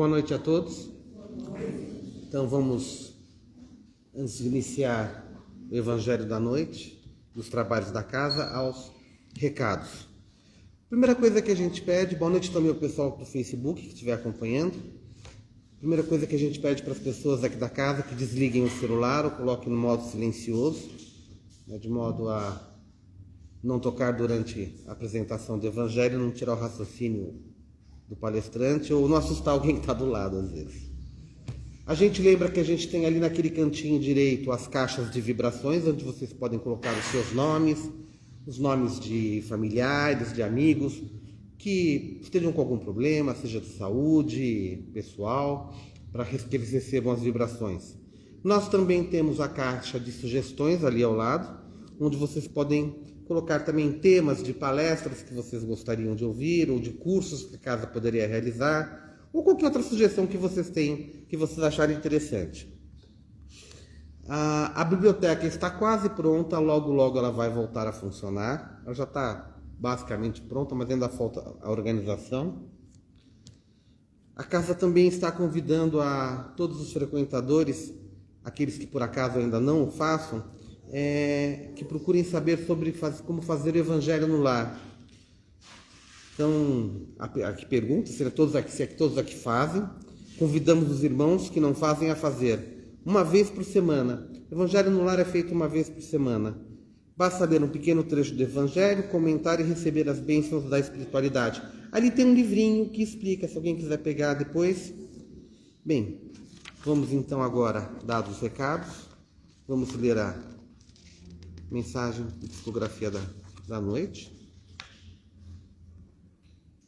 Boa noite a todos. Então vamos, antes de iniciar o Evangelho da noite, dos trabalhos da casa, aos recados. Primeira coisa que a gente pede, boa noite também ao pessoal do Facebook que estiver acompanhando. Primeira coisa que a gente pede para as pessoas aqui da casa que desliguem o celular ou coloquem no modo silencioso, de modo a não tocar durante a apresentação do Evangelho, não tirar o raciocínio do palestrante ou não assustar alguém que está do lado, às vezes. A gente lembra que a gente tem ali naquele cantinho direito as caixas de vibrações, onde vocês podem colocar os seus nomes, os nomes de familiares, de amigos, que estejam com algum problema, seja de saúde, pessoal, para que eles recebam as vibrações. Nós também temos a caixa de sugestões ali ao lado, onde vocês podem colocar também temas de palestras que vocês gostariam de ouvir, ou de cursos que a casa poderia realizar, ou qualquer outra sugestão que vocês tenham, que vocês acharem interessante. A biblioteca está quase pronta, logo logo ela vai voltar a funcionar. Ela já está basicamente pronta, mas ainda falta a organização. A casa também está convidando a todos os frequentadores, aqueles que por acaso ainda não o façam, que procurem saber sobre como fazer o Evangelho no lar. Então, aqui pergunta, se é todos aqui fazem. Convidamos os irmãos que não fazem a fazer uma vez por semana. O Evangelho no lar é feito uma vez por semana. Basta ler um pequeno trecho do Evangelho, comentar e receber as bênçãos da espiritualidade. Ali tem um livrinho que explica, se alguém quiser pegar depois. Bem, vamos então agora, dados os recados, vamos ler a mensagem de psicografia da noite.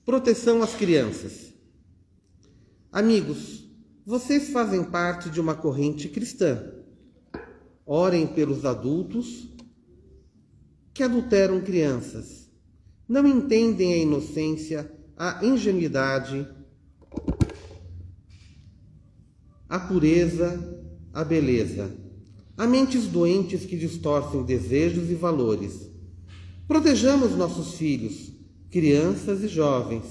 Proteção às crianças. Amigos, vocês fazem parte de uma corrente cristã. Orem pelos adultos que adulteram crianças. Não entendem a inocência, a ingenuidade, a pureza, a beleza. Há mentes doentes que distorcem desejos e valores. Protejamos nossos filhos, crianças e jovens,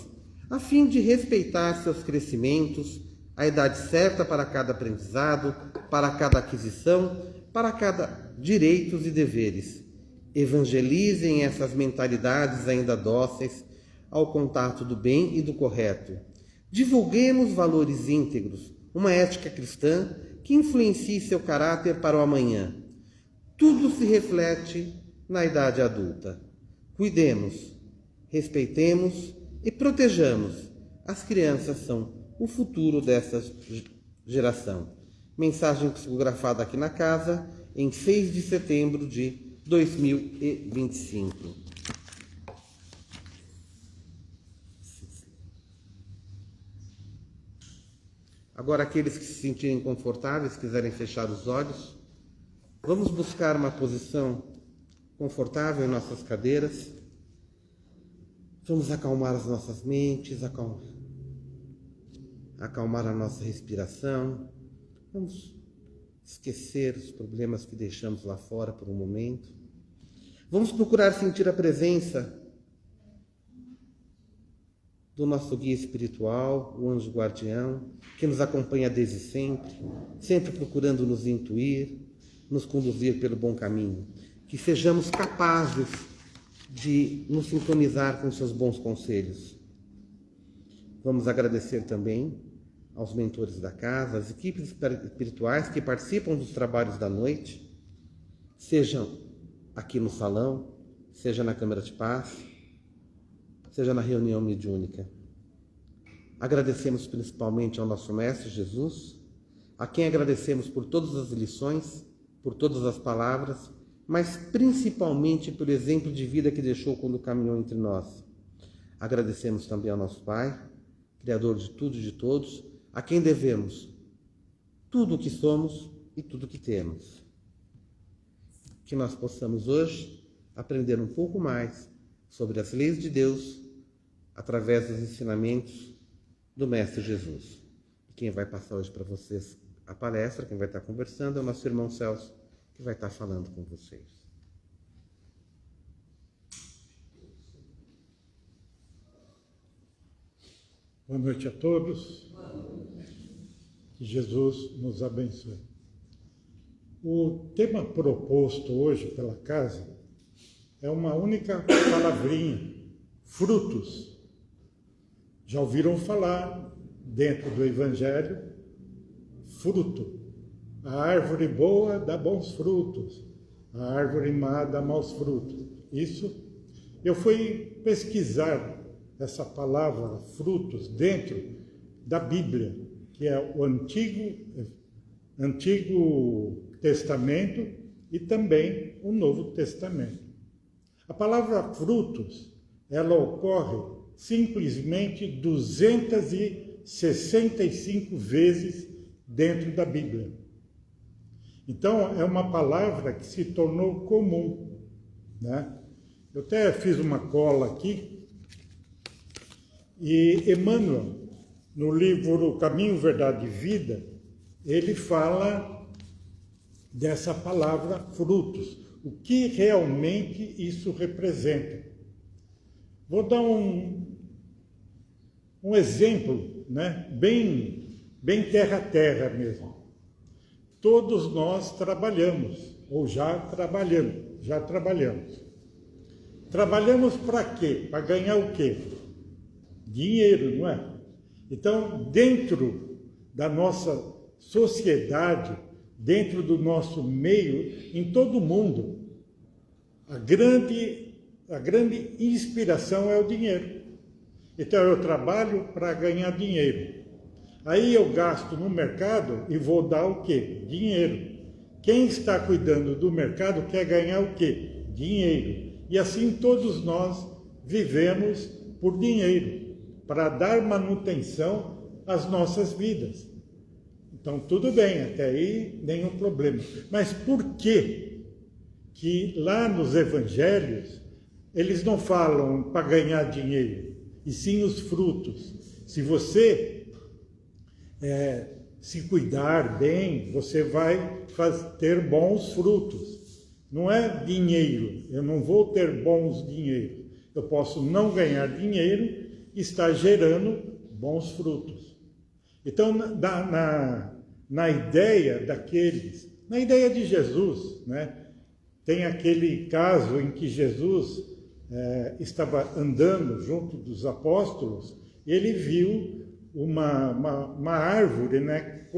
a fim de respeitar seus crescimentos, a idade certa para cada aprendizado, para cada aquisição, para cada direitos e deveres. Evangelizem essas mentalidades ainda dóceis ao contato do bem e do correto. Divulguemos valores íntegros, uma ética cristã que influencie seu caráter para o amanhã. Tudo se reflete na idade adulta. Cuidemos, respeitemos e protejamos. As crianças são o futuro dessa geração. Mensagem psicografada aqui na casa em 6 de setembro de 2025. Agora, aqueles que se sentirem confortáveis, quiserem fechar os olhos, vamos buscar uma posição confortável em nossas cadeiras. Vamos acalmar as nossas mentes, acalmar a nossa respiração. Vamos esquecer os problemas que deixamos lá fora por um momento. Vamos procurar sentir a presença do nosso guia espiritual, o anjo guardião, que nos acompanha desde sempre, sempre procurando nos intuir, nos conduzir pelo bom caminho. Que sejamos capazes de nos sintonizar com seus bons conselhos. Vamos agradecer também aos mentores da casa, às equipes espirituais que participam dos trabalhos da noite, sejam aqui no salão, seja na Câmara de Paz, seja na reunião mediúnica. Agradecemos principalmente ao nosso Mestre Jesus, a quem agradecemos por todas as lições, por todas as palavras, mas principalmente pelo exemplo de vida que deixou quando caminhou entre nós. Agradecemos também ao nosso Pai, Criador de tudo e de todos, a quem devemos tudo o que somos e tudo o que temos. Que nós possamos hoje aprender um pouco mais sobre as leis de Deus através dos ensinamentos do Mestre Jesus. Quem vai passar hoje para vocês a palestra, quem vai estar conversando, é o nosso irmão Celso, que vai estar falando com vocês. Boa noite a todos. Que Jesus nos abençoe. O tema proposto hoje pela casa é uma única palavrinha, frutos. Já ouviram falar dentro do Evangelho, fruto. A árvore boa dá bons frutos, a árvore má dá maus frutos. Isso, eu fui pesquisar essa palavra frutos dentro da Bíblia, que é o Antigo Testamento e também o Novo Testamento. A palavra frutos, ela ocorre simplesmente 265 vezes dentro da Bíblia. Então, é uma palavra que se tornou comum, né? Eu até fiz uma cola aqui, e Emmanuel, no livro Caminho, Verdade e Vida, ele fala dessa palavra frutos, o que realmente isso representa. Vou dar um exemplo, né? bem terra-terra mesmo. Todos nós trabalhamos, ou já trabalhamos. Trabalhamos para quê? Para ganhar o quê? Dinheiro, não é? Então, dentro da nossa sociedade, dentro do nosso meio, em todo o mundo, a grande inspiração é o dinheiro. Então, eu trabalho para ganhar dinheiro. Aí eu gasto no mercado e vou dar o quê? Dinheiro. Quem está cuidando do mercado quer ganhar o quê? Dinheiro. E assim todos nós vivemos por dinheiro, para dar manutenção às nossas vidas. Então, tudo bem, até aí nenhum problema. Mas por que lá nos evangelhos eles não falam para ganhar dinheiro, e sim os frutos? Se você se cuidar bem, você vai ter bons frutos. Não é dinheiro, eu não vou ter bons dinheiros. Eu posso não ganhar dinheiro e estar gerando bons frutos. Então, na ideia de Jesus, né, tem aquele caso em que Jesus estava andando junto dos apóstolos, e ele viu uma árvore, né,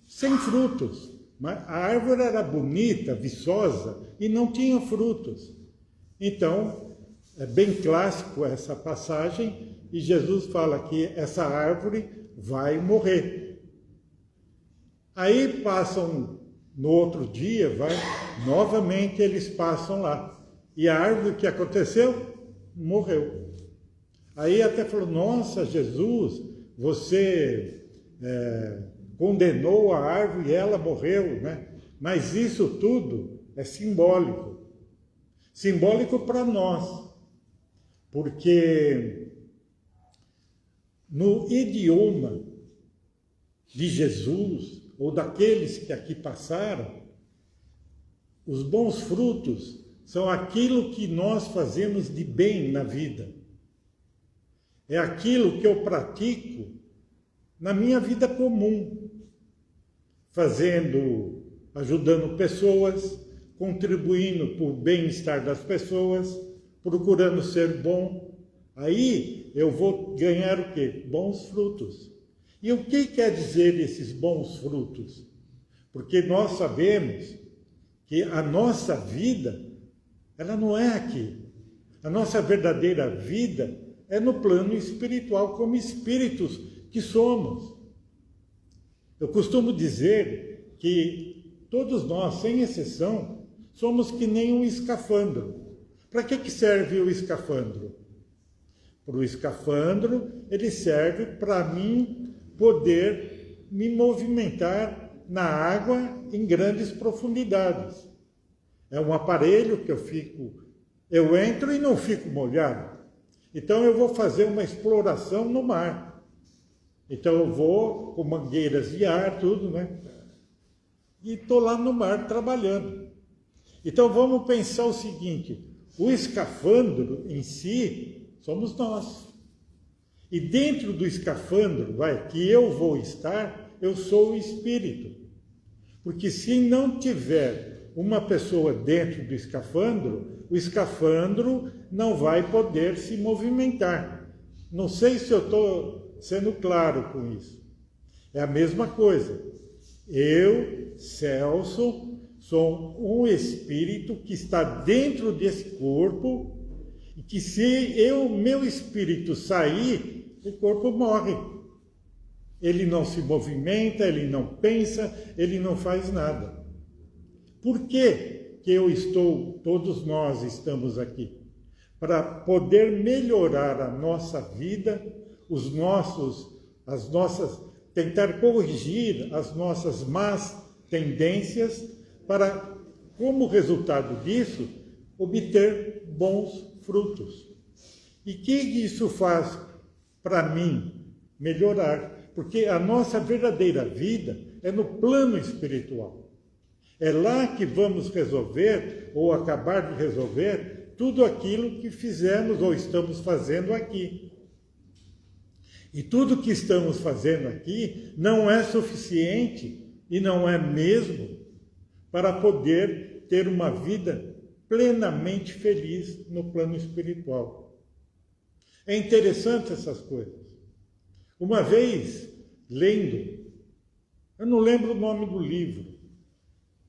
sem frutos. A árvore era bonita, viçosa, e não tinha frutos. Então, é bem clássico essa passagem, e Jesus fala que essa árvore vai morrer. Aí passam, no outro dia, novamente eles passam lá. E a árvore, o que aconteceu? Morreu. Aí até falou, nossa, Jesus, você condenou a árvore e ela morreu, né? Mas isso tudo é simbólico. Simbólico para nós. Porque no idioma de Jesus, ou daqueles que aqui passaram, os bons frutos são aquilo que nós fazemos de bem na vida. É aquilo que eu pratico na minha vida comum, ajudando pessoas, contribuindo para o bem-estar das pessoas, procurando ser bom. Aí eu vou ganhar o quê? Bons frutos. E o que quer dizer esses bons frutos? Porque nós sabemos que a nossa vida, ela não é aqui. A nossa verdadeira vida é no plano espiritual, como espíritos que somos. Eu costumo dizer que todos nós, sem exceção, somos que nem um escafandro. Para que serve o escafandro? Para o escafandro, ele serve para mim poder me movimentar na água em grandes profundidades. É um aparelho que eu entro e não fico molhado. Então eu vou fazer uma exploração no mar. Então eu vou com mangueiras de ar, tudo, né? E estou lá no mar trabalhando. Então vamos pensar o seguinte, o escafandro em si somos nós. E dentro do escafandro, que eu vou estar, eu sou o espírito. Porque se não tiver uma pessoa dentro do escafandro, o escafandro não vai poder se movimentar. Não sei se eu estou sendo claro com isso. É a mesma coisa. Eu, Celso, sou um espírito que está dentro desse corpo e que se meu espírito sair, o corpo morre. Ele não se movimenta, ele não pensa, ele não faz nada. Por que todos nós estamos aqui? Para poder melhorar a nossa vida, tentar corrigir as nossas más tendências, para, como resultado disso, obter bons frutos. E que isso faz para mim? Melhorar. Porque a nossa verdadeira vida é no plano espiritual. É lá que vamos resolver, ou acabar de resolver, tudo aquilo que fizemos ou estamos fazendo aqui. E tudo que estamos fazendo aqui não é suficiente, e não é mesmo, para poder ter uma vida plenamente feliz no plano espiritual. É interessante essas coisas. Uma vez, lendo, eu não lembro o nome do livro,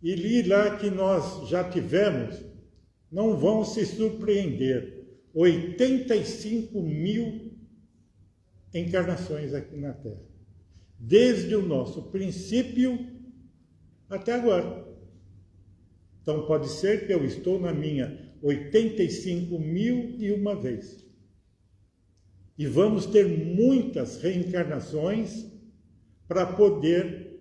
e li lá que nós já tivemos, não vão se surpreender, 85.000 encarnações aqui na Terra. Desde o nosso princípio até agora. Então pode ser que eu estou na minha 85.001 vez. E vamos ter muitas reencarnações para poder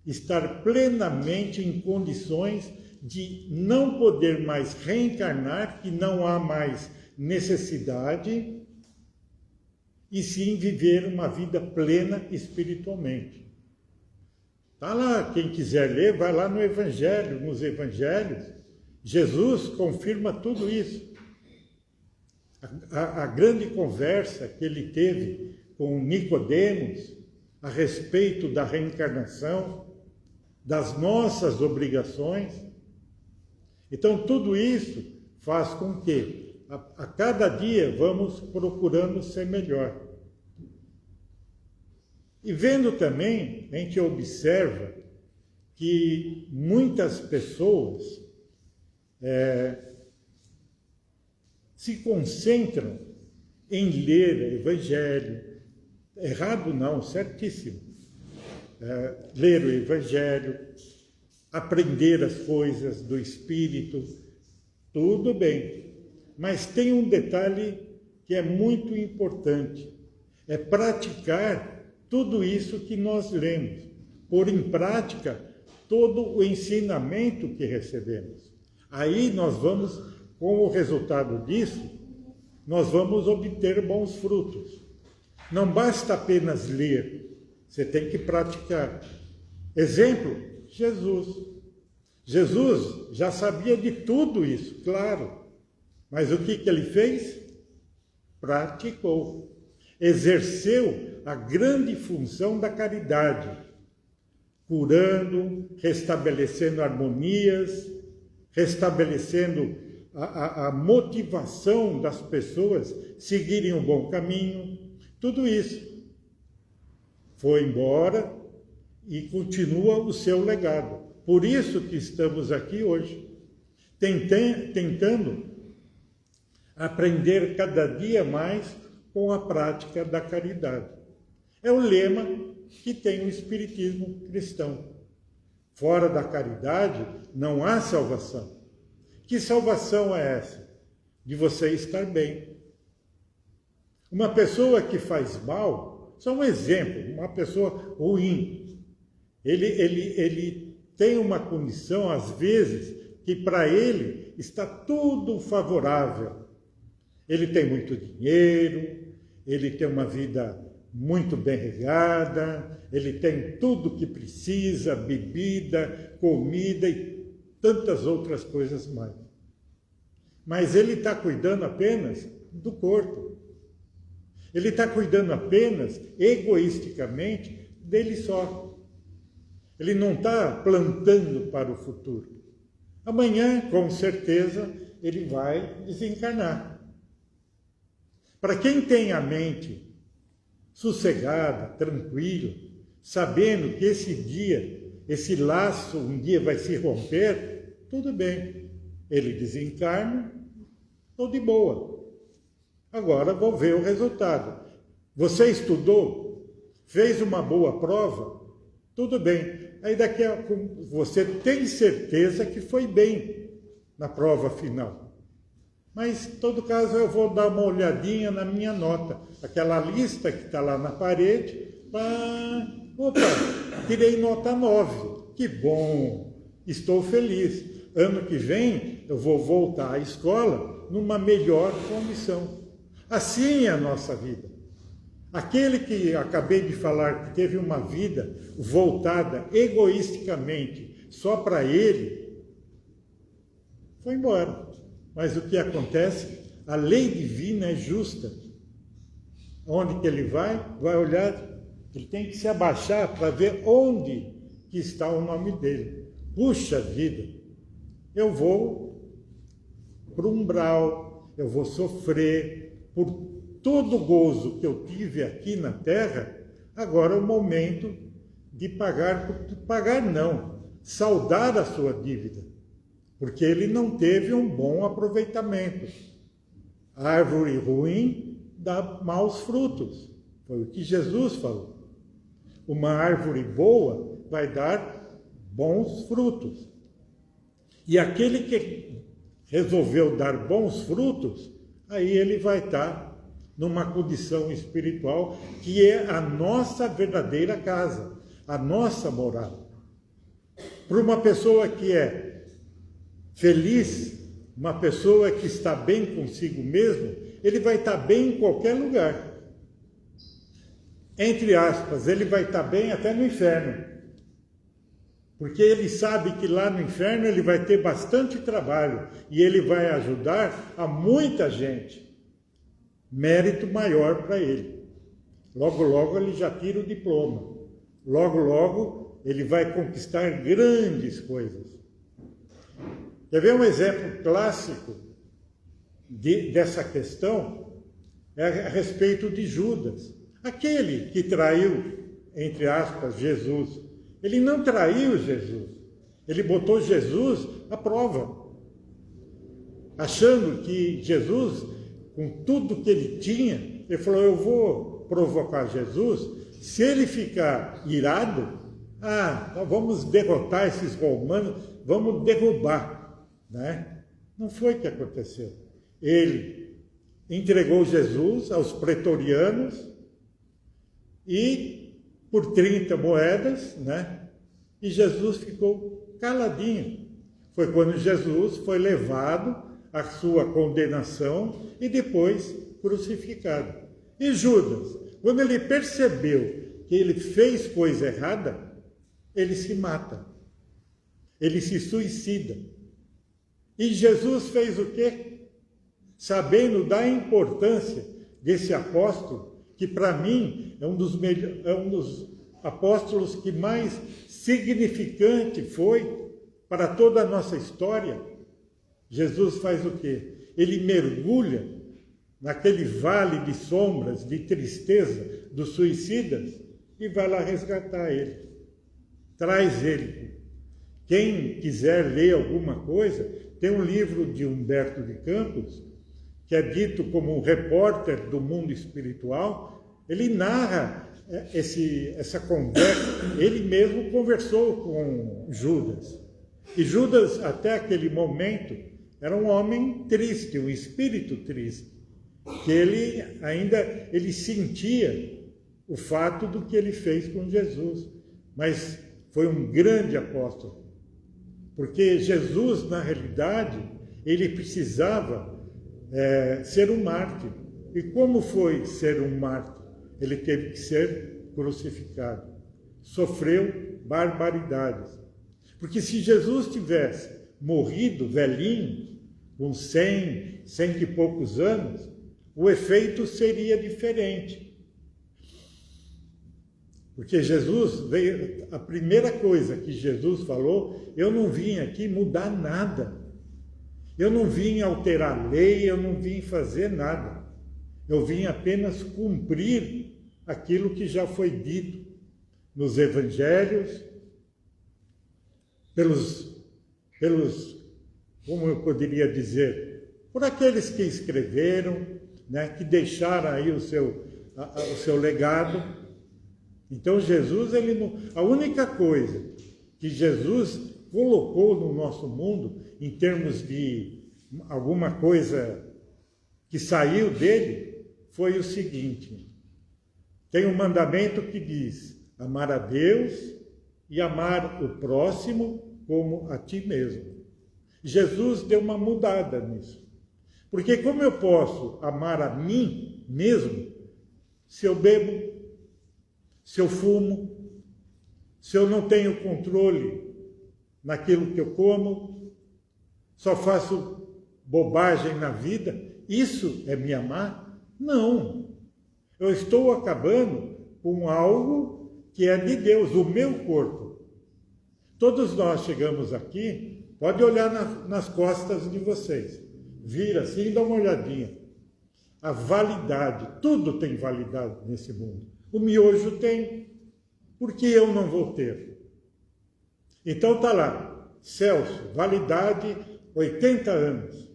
estar plenamente em condições de não poder mais reencarnar, que não há mais necessidade, e sim viver uma vida plena espiritualmente. Está lá, quem quiser ler, vai lá no Evangelho, nos Evangelhos. Jesus confirma tudo isso. A grande conversa que ele teve com Nicodemos a respeito da reencarnação, das nossas obrigações. Então, tudo isso faz com que, a cada dia, vamos procurando ser melhor. E vendo também, a gente observa que muitas pessoas se concentram em ler Evangelho. Errado não, certíssimo. Ler o Evangelho, aprender as coisas do Espírito, tudo bem. Mas tem um detalhe que é muito importante, é praticar tudo isso que nós lemos, pôr em prática todo o ensinamento que recebemos. Aí nós vamos, com o resultado disso, nós vamos obter bons frutos. Não basta apenas ler, você tem que praticar. Exemplo, Jesus. Jesus já sabia de tudo isso, claro. Mas o que ele fez? Praticou. Exerceu a grande função da caridade, curando, restabelecendo harmonias, restabelecendo a motivação das pessoas seguirem o bom caminho. Tudo isso foi embora e continua o seu legado. Por isso que estamos aqui hoje, tentando aprender cada dia mais com a prática da caridade. É o lema que tem o Espiritismo cristão. Fora da caridade não há salvação. Que salvação é essa? De você estar bem. Uma pessoa que faz mal, só um exemplo, uma pessoa ruim, ele tem uma condição, às vezes, que para ele está tudo favorável. Ele tem muito dinheiro, ele tem uma vida muito bem regada, ele tem tudo o que precisa, bebida, comida e tantas outras coisas mais. Mas ele está cuidando apenas do corpo. Ele está cuidando apenas, egoisticamente, dele só. Ele não está plantando para o futuro. Amanhã, com certeza, ele vai desencarnar. Para quem tem a mente sossegada, tranquila, sabendo que esse dia, esse laço um dia vai se romper, tudo bem. Ele desencarna, estou de boa. Agora vou ver o resultado. Você estudou? Fez uma boa prova? Tudo bem. Aí daqui a pouco você tem certeza que foi bem na prova final. Mas, em todo caso, eu vou dar uma olhadinha na minha nota. Aquela lista que está lá na parede. Opa, tirei nota 9. Que bom, estou feliz. Ano que vem eu vou voltar à escola numa melhor condição. Assim é a nossa vida. Aquele que acabei de falar que teve uma vida voltada egoisticamente só para ele, foi embora. Mas o que acontece? A lei divina é justa. Onde que ele vai? Vai olhar, ele tem que se abaixar para ver onde que está o nome dele. Puxa vida, eu vou para o umbral, eu vou sofrer por todo o gozo que eu tive aqui na Terra. Agora é o momento de pagar não, saldar a sua dívida, porque ele não teve um bom aproveitamento. A árvore ruim dá maus frutos, foi o que Jesus falou. Uma árvore boa vai dar bons frutos. E aquele que resolveu dar bons frutos, aí ele vai estar numa condição espiritual que é a nossa verdadeira casa, a nossa morada. Para uma pessoa que é feliz, uma pessoa que está bem consigo mesmo, ele vai estar bem em qualquer lugar. Entre aspas, ele vai estar bem até no inferno. Porque ele sabe que lá no inferno ele vai ter bastante trabalho e ele vai ajudar a muita gente. Mérito maior para ele. Logo, logo ele já tira o diploma. Logo, logo ele vai conquistar grandes coisas. Quer ver um exemplo clássico dessa questão? É a respeito de Judas. Aquele que traiu, entre aspas, Jesus. Ele não traiu Jesus. Ele botou Jesus à prova. Achando que Jesus, com tudo que ele tinha, ele falou, eu vou provocar Jesus. Se ele ficar irado, então vamos derrotar esses romanos, vamos derrubar. Né? Não foi o que aconteceu. Ele entregou Jesus aos pretorianos e por 30 moedas, né? E Jesus ficou caladinho. Foi quando Jesus foi levado à sua condenação e depois crucificado. E Judas, quando ele percebeu que ele fez coisa errada, ele se mata. Ele se suicida. E Jesus fez o quê? Sabendo da importância desse apóstolo, que para mim é um dos apóstolos que mais significante foi para toda a nossa história. Jesus faz o quê? Ele mergulha naquele vale de sombras, de tristeza dos suicidas e vai lá resgatar ele. Traz ele. Quem quiser ler alguma coisa, tem um livro de Humberto de Campos, que é dito como um repórter do mundo espiritual. Ele narra essa conversa. Ele mesmo conversou com Judas. E Judas, até aquele momento, era um homem triste, um espírito triste, que ele sentia o fato do que ele fez com Jesus. Mas foi um grande apóstolo, porque Jesus, na realidade, ele precisava ser um mártir. E como foi ser um mártir? Ele teve que ser crucificado. Sofreu barbaridades. Porque se Jesus tivesse morrido velhinho, com 100 e poucos anos, o efeito seria diferente. Porque Jesus veio, a primeira coisa que Jesus falou, eu não vim aqui mudar nada. Eu não vim alterar lei, eu não vim fazer nada. Eu vim apenas cumprir aquilo que já foi dito nos evangelhos, como eu poderia dizer, por aqueles que escreveram, né, que deixaram aí o seu legado. Então Jesus, a única coisa que Jesus colocou no nosso mundo, em termos de alguma coisa que saiu dele, foi o seguinte: tem um mandamento que diz amar a Deus e amar o próximo como a ti mesmo. Jesus deu uma mudada nisso. Porque como eu posso amar a mim mesmo se eu bebo, se eu fumo, se eu não tenho controle naquilo que eu como, só faço bobagem na vida? Isso é me amar? Não. Eu estou acabando com algo que é de Deus, o meu corpo. Todos nós chegamos aqui, pode olhar nas costas de vocês. Vira assim e dá uma olhadinha. A validade, tudo tem validade nesse mundo. O miojo tem, por que eu não vou ter? Então está lá, Celso, validade 80 anos.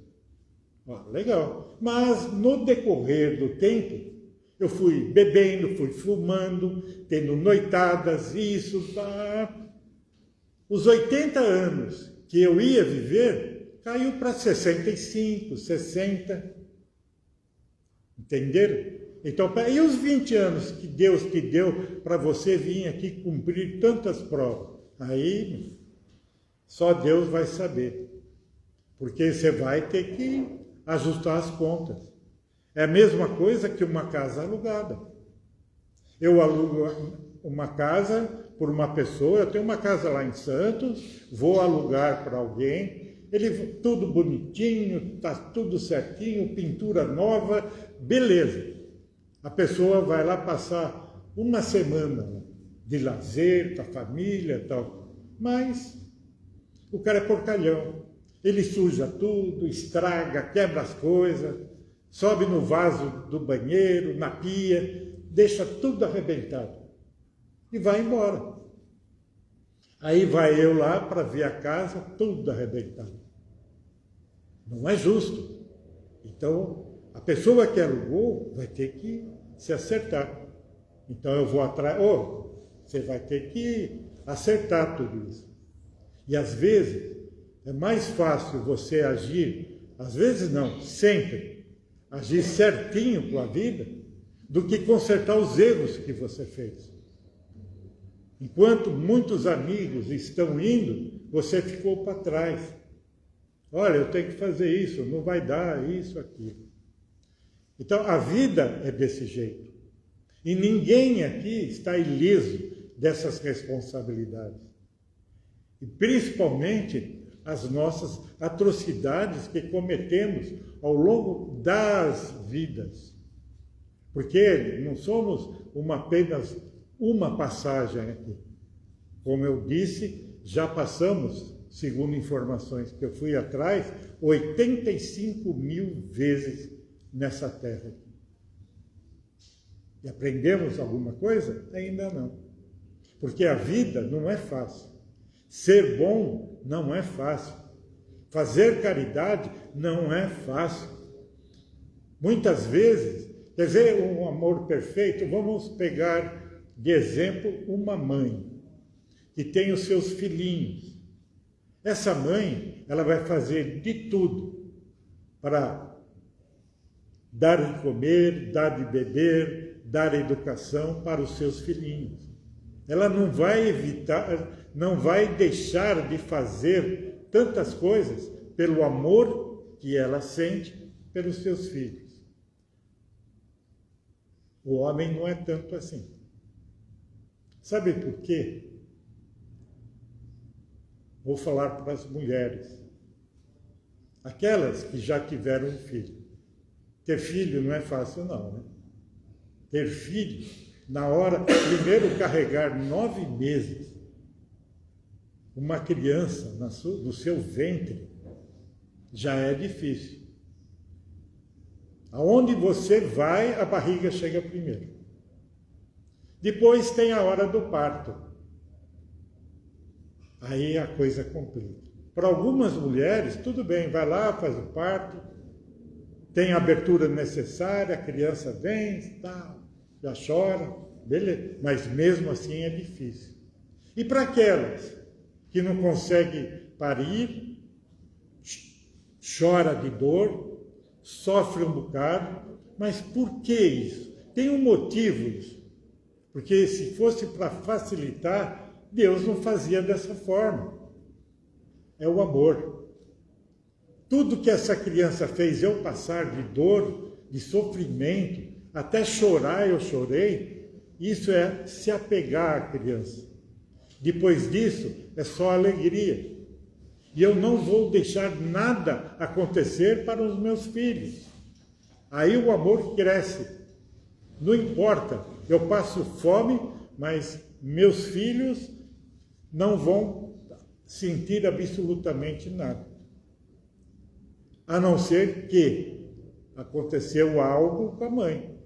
Legal. Mas no decorrer do tempo, eu fui bebendo, fui fumando, tendo noitadas, isso, Os 80 anos que eu ia viver, caiu para 65, 60. Entenderam? Então, e os 20 anos que Deus te deu para você vir aqui cumprir tantas provas? Aí, só Deus vai saber. Porque você vai ter que ajustar as contas. É a mesma coisa que uma casa alugada. Eu alugo uma casa por uma pessoa, eu tenho uma casa lá em Santos, vou alugar para alguém, tudo bonitinho, está tudo certinho, pintura nova, beleza. A pessoa vai lá passar uma semana de lazer com a família e tal, mas o cara é porcalhão. Ele suja tudo, estraga, quebra as coisas, sobe no vaso do banheiro, na pia, deixa tudo arrebentado e vai embora. Aí vai eu lá para ver a casa, tudo arrebentado. Não é justo. Então, a pessoa que alugou vai ter que se acertar. Então eu vou atrás, você vai ter que acertar tudo isso. E às vezes é mais fácil você agir, às vezes não, sempre, agir certinho com a vida, do que consertar os erros que você fez. Enquanto muitos amigos estão indo, você ficou para trás. Olha, eu tenho que fazer isso, não vai dar isso, aquilo. Então, a vida é desse jeito. E ninguém aqui está ileso dessas responsabilidades. E principalmente as nossas atrocidades que cometemos ao longo das vidas. Porque não somos apenas uma passagem aqui. Como eu disse, já passamos, segundo informações que eu fui atrás, 85 mil vezes nessa terra. E aprendemos alguma coisa? Ainda não. Porque a vida não é fácil. Ser bom não é fácil. Fazer caridade não é fácil. Muitas vezes, quer dizer, um amor perfeito, vamos pegar de exemplo uma mãe que tem os seus filhinhos. Essa mãe, ela vai fazer de tudo para dar de comer, dar de beber, dar educação para os seus filhinhos. Ela não vai evitar, não vai deixar de fazer tantas coisas pelo amor que ela sente pelos seus filhos. O homem não é tanto assim. Sabe por quê? Vou falar para as mulheres. Aquelas que já tiveram um filho. Ter filho não é fácil não, né? Ter filho Na hora, primeiro carregar 9 meses, uma criança no seu ventre, já é difícil. Aonde você vai, a barriga chega primeiro. Depois tem a hora do parto. Aí a coisa complica. Para algumas mulheres, tudo bem, vai lá, faz o parto, tem a abertura necessária, a criança vem, tá, já chora, beleza. Mas mesmo assim é difícil. E para aquelas que não conseguem parir, chora de dor, sofre um bocado, mas por que isso? Tem um motivo isso. Porque se fosse para facilitar, Deus não fazia dessa forma. É o amor. Tudo que essa criança fez eu passar de dor, de sofrimento, até chorar eu chorei, isso é se apegar à criança. Depois disso, é só alegria. E eu não vou deixar nada acontecer para os meus filhos. Aí o amor cresce. Não importa, eu passo fome, mas meus filhos não vão sentir absolutamente nada. A não ser que aconteceu algo com a mãe,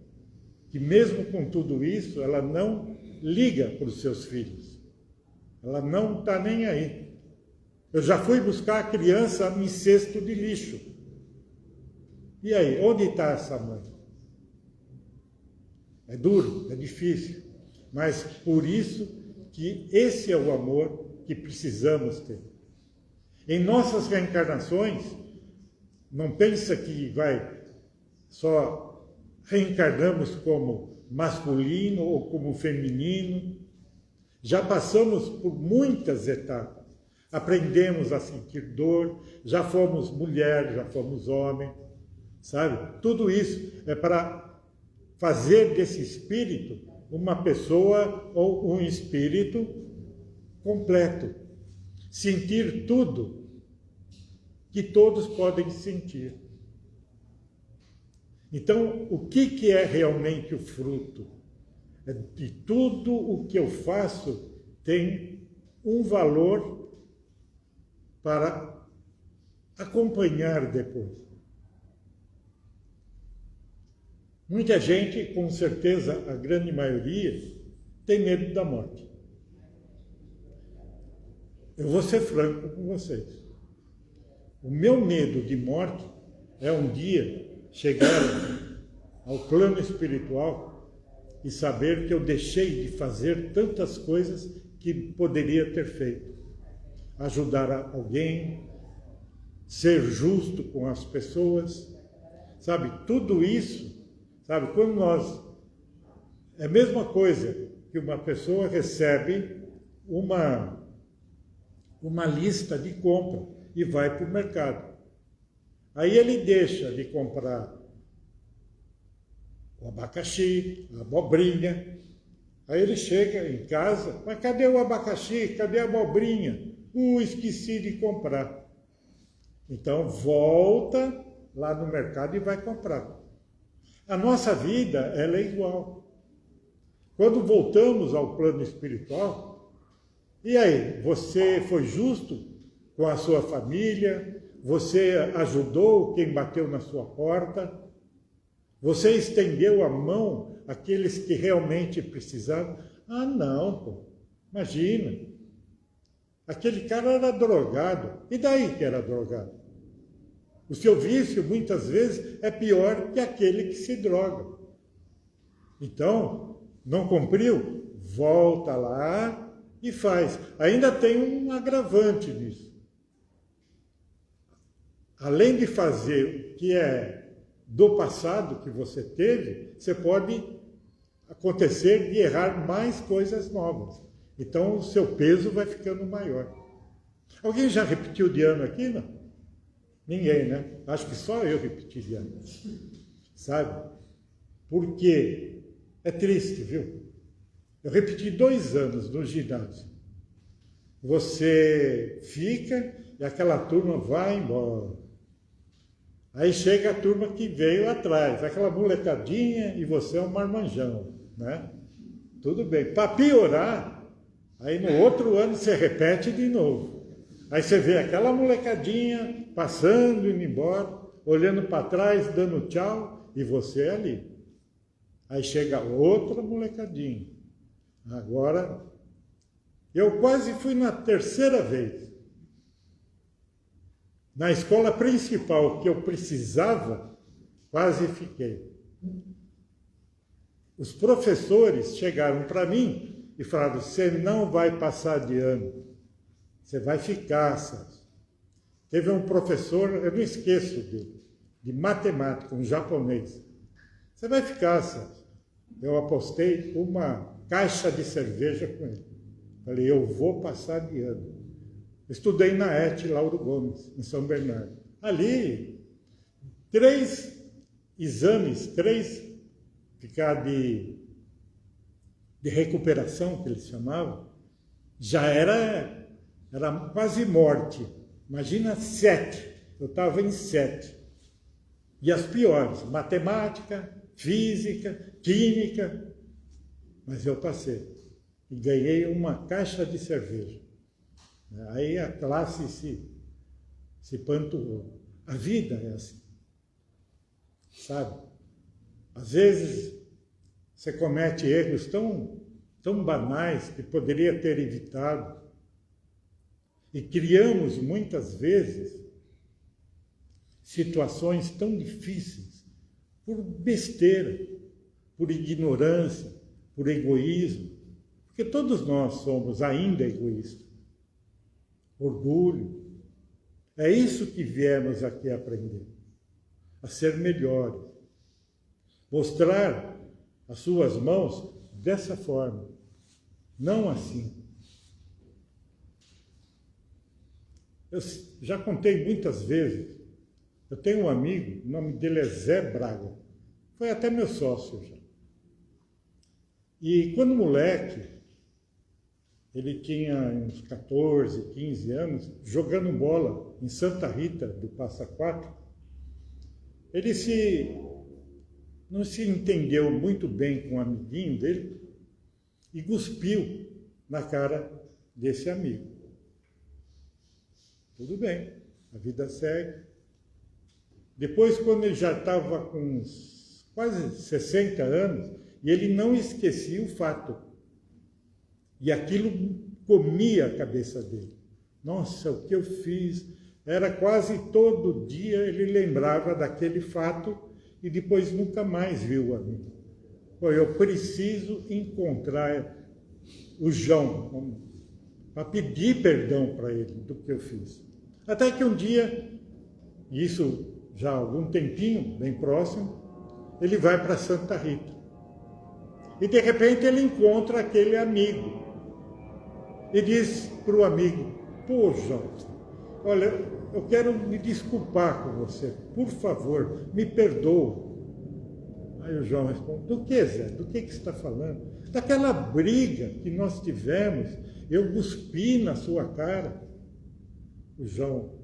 que mesmo com tudo isso, ela não liga para os seus filhos. Ela não está nem aí. Eu já fui buscar a criança em cesto de lixo. E aí, onde está essa mãe? É duro, é difícil, mas por isso que esse é o amor que precisamos ter. Em nossas reencarnações, não pensa que só reencarnamos como masculino ou como feminino. Já passamos por muitas etapas. Aprendemos a sentir dor, já fomos mulher, já fomos homem, sabe? Tudo isso é para fazer desse espírito uma pessoa ou um espírito completo. Sentir tudo que todos podem sentir. Então, o que é realmente o fruto? É de tudo o que eu faço tem um valor para acompanhar depois. Muita gente, com certeza, a grande maioria, tem medo da morte. Eu vou ser franco com vocês. O meu medo de morte é um dia chegar ao plano espiritual e saber que eu deixei de fazer tantas coisas que poderia ter feito. Ajudar alguém, ser justo com as pessoas, sabe? Tudo isso, sabe? Quando nós... É a mesma coisa que uma pessoa recebe uma lista de compra e vai para o mercado. Aí ele deixa de comprar o abacaxi, a abobrinha. Aí ele chega em casa, mas cadê o abacaxi? Cadê a abobrinha? Esqueci de comprar. Então volta lá no mercado e vai comprar. A nossa vida, ela é igual. Quando voltamos ao plano espiritual, e aí, você foi justo com a sua família? Você ajudou quem bateu na sua porta? Você estendeu a mão àqueles que realmente precisavam? Ah, não, pô. Imagina. Aquele cara era drogado. E daí que era drogado? O seu vício, muitas vezes, é pior que aquele que se droga. Então, não cumpriu? Volta lá e faz. Ainda tem um agravante nisso. Além de fazer o que é do passado que você teve, você pode acontecer de errar mais coisas novas. Então, o seu peso vai ficando maior. Alguém já repetiu de ano aqui, não? Ninguém, né? Acho que só eu repeti de ano. Sabe? Porque é triste, viu? Eu repeti 2 anos no ginásio. Você fica e aquela turma vai embora. Aí chega a turma que veio atrás, aquela molecadinha e você é um marmanjão, né? Tudo bem. Para piorar, aí no outro ano você repete de novo. Aí você vê aquela molecadinha passando, indo embora, olhando para trás, dando tchau, e você ali. Aí chega outra molecadinha. Agora, eu quase fui na terceira vez. Na escola principal que eu precisava, quase fiquei. Os professores chegaram para mim e falaram: você não vai passar de ano, você vai ficar, Celso. Teve um professor, eu não esqueço dele, de matemática, um japonês. Você vai ficar, Celso. Eu apostei uma caixa de cerveja com ele. Falei: eu vou passar de ano. Estudei na ET Lauro Gomes, em São Bernardo. Ali, 3 exames, 3 ficar de recuperação, que eles chamavam, já era quase morte. Imagina 7. Eu estava em 7. E as piores, matemática, física, química. Mas eu passei. E ganhei uma caixa de cerveja. Aí a classe se panturrou. A vida é assim. Sabe? Às vezes você comete erros tão banais que poderia ter evitado. E criamos, muitas vezes, situações tão difíceis por besteira, por ignorância, por egoísmo. Porque todos nós somos ainda egoístas. Orgulho. É isso que viemos aqui aprender. A ser melhores. Mostrar as suas mãos dessa forma. Não assim. Eu já contei muitas vezes. Eu tenho um amigo, o nome dele é Zé Braga. Foi até meu sócio já. E quando moleque, ele tinha uns 14, 15 anos, jogando bola em Santa Rita do Passa Quatro. Ele não se entendeu muito bem com um amiguinho dele e cuspiu na cara desse amigo. Tudo bem, a vida segue. Depois, quando ele já estava com uns quase 60 anos, e ele não esquecia o fato. E aquilo comia a cabeça dele. Nossa, o que eu fiz? Era quase todo dia ele lembrava daquele fato e depois nunca mais viu o amigo. Pô, eu preciso encontrar o João para pedir perdão para ele do que eu fiz. Até que um dia, isso já há algum tempinho, bem próximo, ele vai para Santa Rita. E de repente ele encontra aquele amigo. E diz para o amigo: pô, João, olha, eu quero me desculpar com você. Por favor, me perdoa. Aí o João responde: do que, Zé? Do que você está falando? Daquela briga que nós tivemos, eu cuspi na sua cara. O João: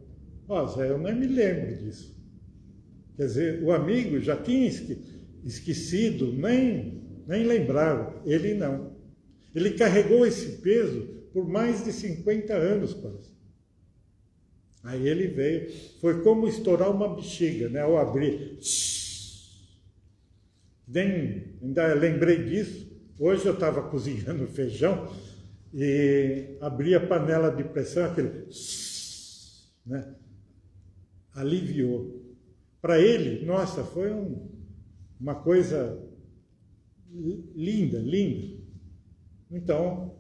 ó, Zé, eu nem me lembro disso. Quer dizer, o amigo já tinha esquecido, nem lembrava. Ele não. Ele carregou esse peso por mais de 50 anos quase. Aí ele veio, foi como estourar uma bexiga, né? Ao abrir. Ainda lembrei disso. Hoje eu estava cozinhando feijão e abri a panela de pressão, aquele... né? Aliviou. Para ele, nossa, foi uma coisa linda, linda. Então,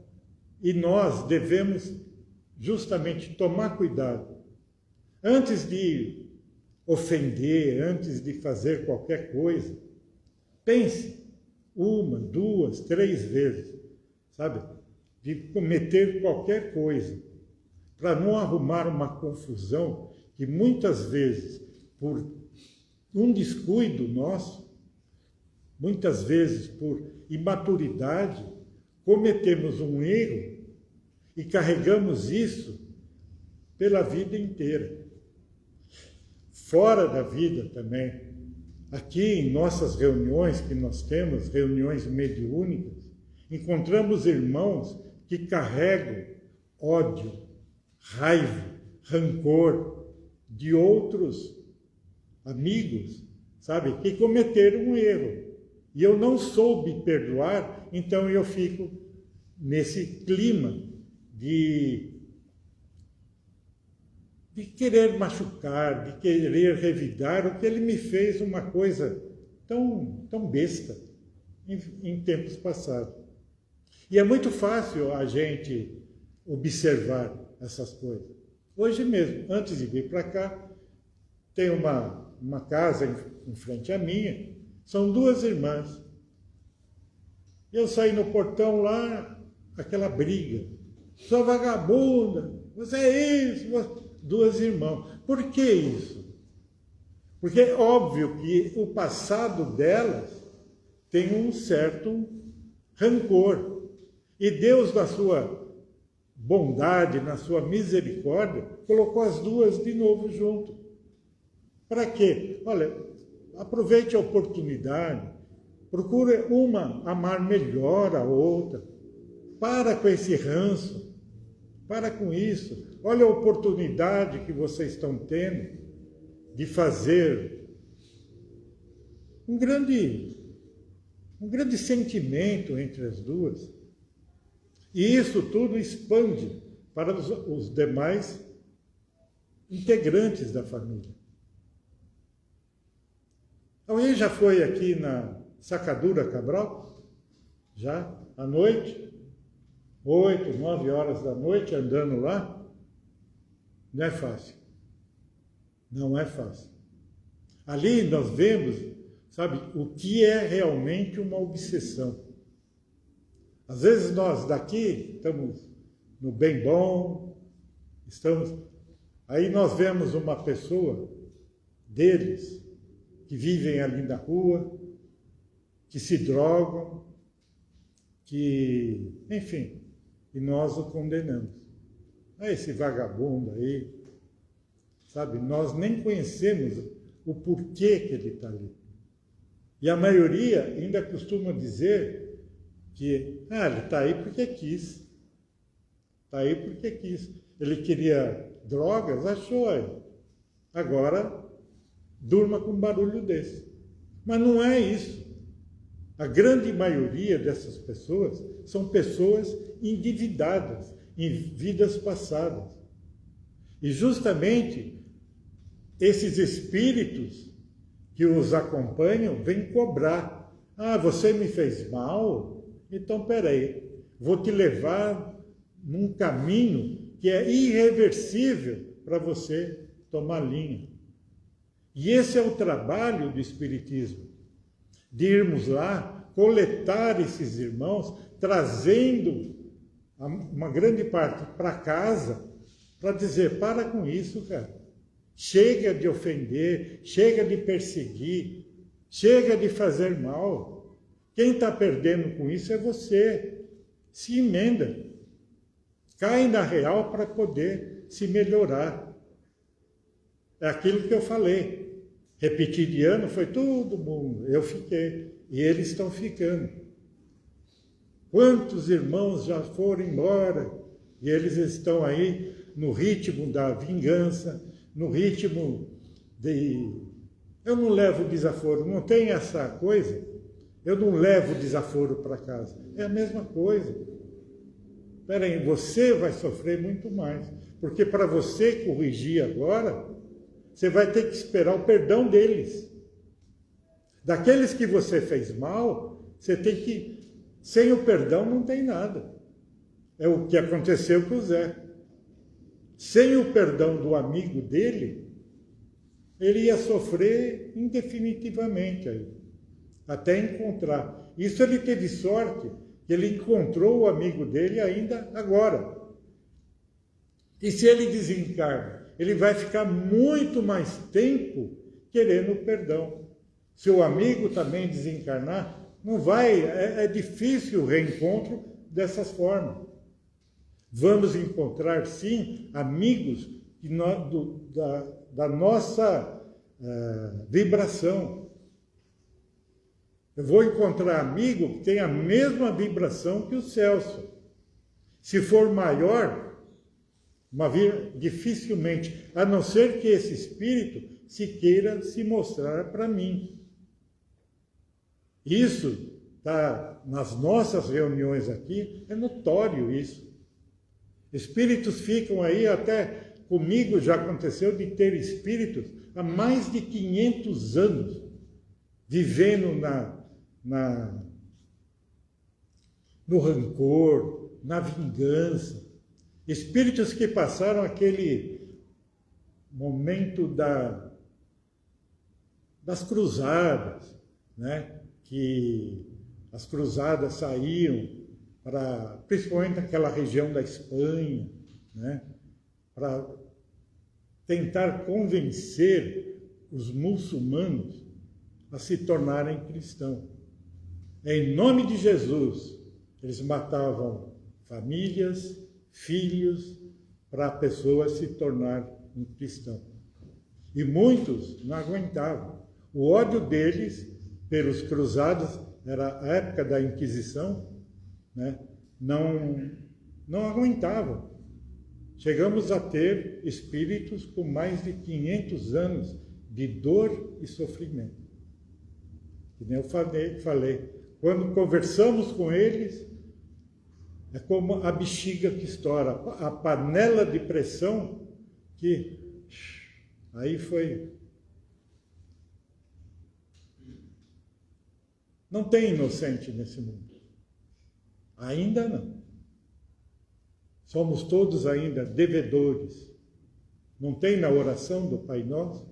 e nós devemos justamente tomar cuidado. Antes de ofender, antes de fazer qualquer coisa, pense 1, 2, 3 vezes, sabe? De cometer qualquer coisa, para não arrumar uma confusão que muitas vezes, por um descuido nosso, muitas vezes por imaturidade, cometemos um erro e carregamos isso pela vida inteira. Fora da vida também, aqui em nossas reuniões que nós temos, reuniões mediúnicas, encontramos irmãos que carregam ódio, raiva, rancor de outros amigos, sabe, que cometeram um erro. E eu não soube perdoar, então eu fico nesse clima de querer machucar, de querer revidar o que ele me fez uma coisa tão besta em tempos passados. E é muito fácil a gente observar essas coisas. Hoje mesmo, antes de vir para cá, tem uma casa em frente à minha, são duas irmãs. Eu saí no portão lá, aquela briga. Sua vagabunda, você é isso, duas irmãs. Por que isso? Porque é óbvio que o passado delas tem um certo rancor. E Deus, na sua bondade, na sua misericórdia, colocou as duas de novo junto. Para quê? Olha, aproveite a oportunidade, procure uma amar melhor a outra, para com esse ranço, para com isso. Olha a oportunidade que vocês estão tendo de fazer um grande sentimento entre as duas. E isso tudo expande para os demais integrantes da família. Alguém já foi aqui na Sacadura Cabral? Já? À noite? 8, 9 horas da noite, andando lá? Não é fácil. Não é fácil. Ali nós vemos, sabe, o que é realmente uma obsessão. Às vezes nós daqui estamos no bem bom, aí nós vemos uma pessoa deles que vivem ali na rua, que se drogam, enfim, e nós o condenamos. Esse vagabundo aí, sabe, nós nem conhecemos o porquê que ele está ali. E a maioria ainda costuma dizer que ele está aí porque quis. Está aí porque quis. Ele queria drogas, achou aí. Agora, durma com um barulho desse. Mas não é isso. A grande maioria dessas pessoas são pessoas endividadas em vidas passadas. E justamente esses espíritos que os acompanham vêm cobrar. Você me fez mal? Então, peraí, vou te levar num caminho que é irreversível para você tomar linha. E esse é o trabalho do Espiritismo, de irmos lá, coletar esses irmãos, trazendo uma grande parte para casa, para dizer, para com isso, cara. Chega de ofender, chega de perseguir, chega de fazer mal. Quem está perdendo com isso é você. Se emenda. Cai na real para poder se melhorar. É aquilo que eu falei. Repetir de ano foi todo mundo. Eu fiquei. E eles estão ficando. Quantos irmãos já foram embora? E eles estão aí no ritmo da vingança, no ritmo de... Eu não levo desaforo. Não tem essa coisa... Eu não levo desaforo para casa. É a mesma coisa. Espera aí, você vai sofrer muito mais. Porque para você corrigir agora, você vai ter que esperar o perdão deles. Daqueles que você fez mal, você tem que... Sem o perdão não tem nada. É o que aconteceu com o Zé. Sem o perdão do amigo dele, ele ia sofrer indefinitivamente aí. Até encontrar. Isso ele teve sorte, que ele encontrou o amigo dele ainda agora. E se ele desencarna, ele vai ficar muito mais tempo querendo perdão. Se o amigo também desencarnar, não vai, é difícil o reencontro dessas formas. Vamos encontrar, sim, amigos da nossa vibração. Eu vou encontrar amigo que tem a mesma vibração que o Celso. Se for maior, dificilmente, a não ser que esse espírito se queira se mostrar para mim. Isso está nas nossas reuniões aqui, é notório isso. Espíritos ficam aí, até comigo já aconteceu de ter espíritos há mais de 500 anos, vivendo no rancor, na vingança. Espíritos que passaram aquele momento das cruzadas, né? Que as cruzadas saíam principalmente naquela região da Espanha, né? Para tentar convencer os muçulmanos a se tornarem cristãos. Em nome de Jesus, eles matavam famílias, filhos, para a pessoa se tornar um cristão. E muitos não aguentavam. O ódio deles pelos cruzados, era a época da Inquisição, né? Não aguentavam. Chegamos a ter espíritos com mais de 500 anos de dor e sofrimento. Que nem eu falei. Quando conversamos com eles, é como a bexiga que estoura, a panela de pressão que aí foi. Não tem inocente nesse mundo. Ainda não. Somos todos ainda devedores. Não tem na oração do Pai Nosso?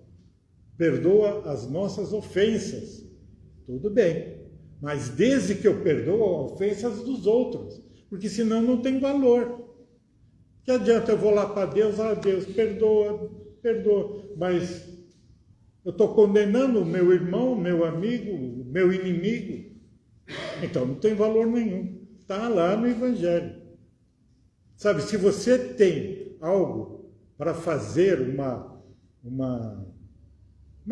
Perdoa as nossas ofensas. Tudo bem. Mas desde que eu perdoo as ofensas dos outros. Porque senão não tem valor. Que adianta eu vou lá para Deus, Deus, perdoa. Mas eu estou condenando o meu irmão, meu amigo, meu inimigo. Então não tem valor nenhum. Está lá no Evangelho. Sabe, se você tem algo para fazer uma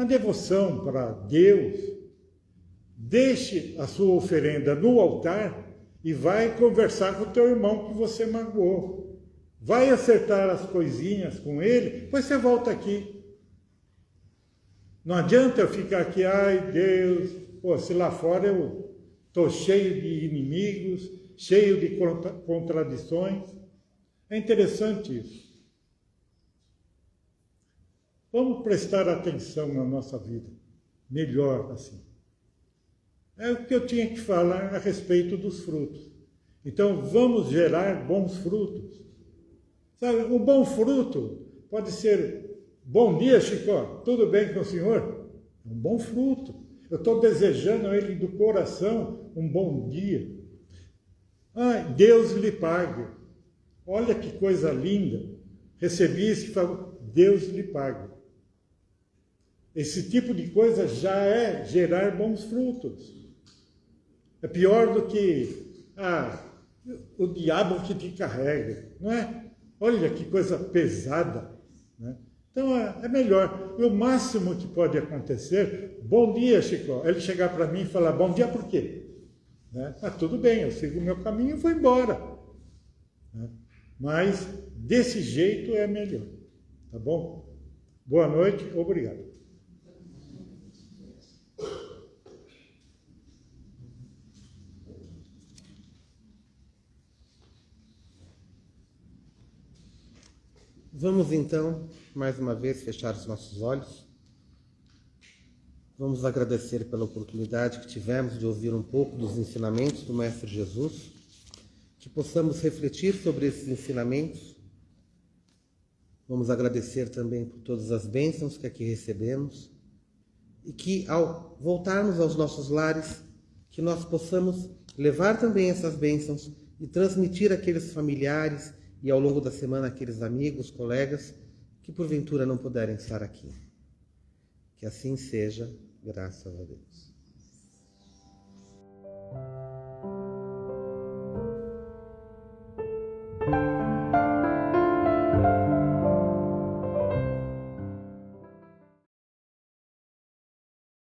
devoção para Deus, deixe a sua oferenda no altar e vai conversar com o teu irmão que você magoou. Vai acertar as coisinhas com ele, depois você volta aqui. Não adianta eu ficar aqui, ai Deus, se lá fora eu estou cheio de inimigos, cheio de contradições. É interessante isso. Vamos prestar atenção na nossa vida, melhor assim. É o que eu tinha que falar a respeito dos frutos. Então, vamos gerar bons frutos. Sabe, o bom fruto pode ser, bom dia, Chico, tudo bem com o senhor? Um bom fruto. Eu estou desejando a ele do coração um bom dia. Deus lhe pague. Olha que coisa linda. Recebi esse favor, Deus lhe pague. Esse tipo de coisa já é gerar bons frutos. É pior do que o diabo que te carrega, não é? Olha que coisa pesada, né? Então é melhor. E o máximo que pode acontecer, bom dia, Chico. Ele chegar para mim e falar, bom dia por quê? Né? Tudo bem, eu sigo o meu caminho e vou embora. Né? Mas desse jeito é melhor. Tá bom? Boa noite, obrigado. Vamos então, mais uma vez, fechar os nossos olhos. Vamos agradecer pela oportunidade que tivemos de ouvir um pouco dos ensinamentos do Mestre Jesus, que possamos refletir sobre esses ensinamentos. Vamos agradecer também por todas as bênçãos que aqui recebemos e que, ao voltarmos aos nossos lares, que nós possamos levar também essas bênçãos e transmitir àqueles familiares e ao longo da semana aqueles amigos, colegas que porventura não puderem estar aqui. Que assim seja, graças a Deus.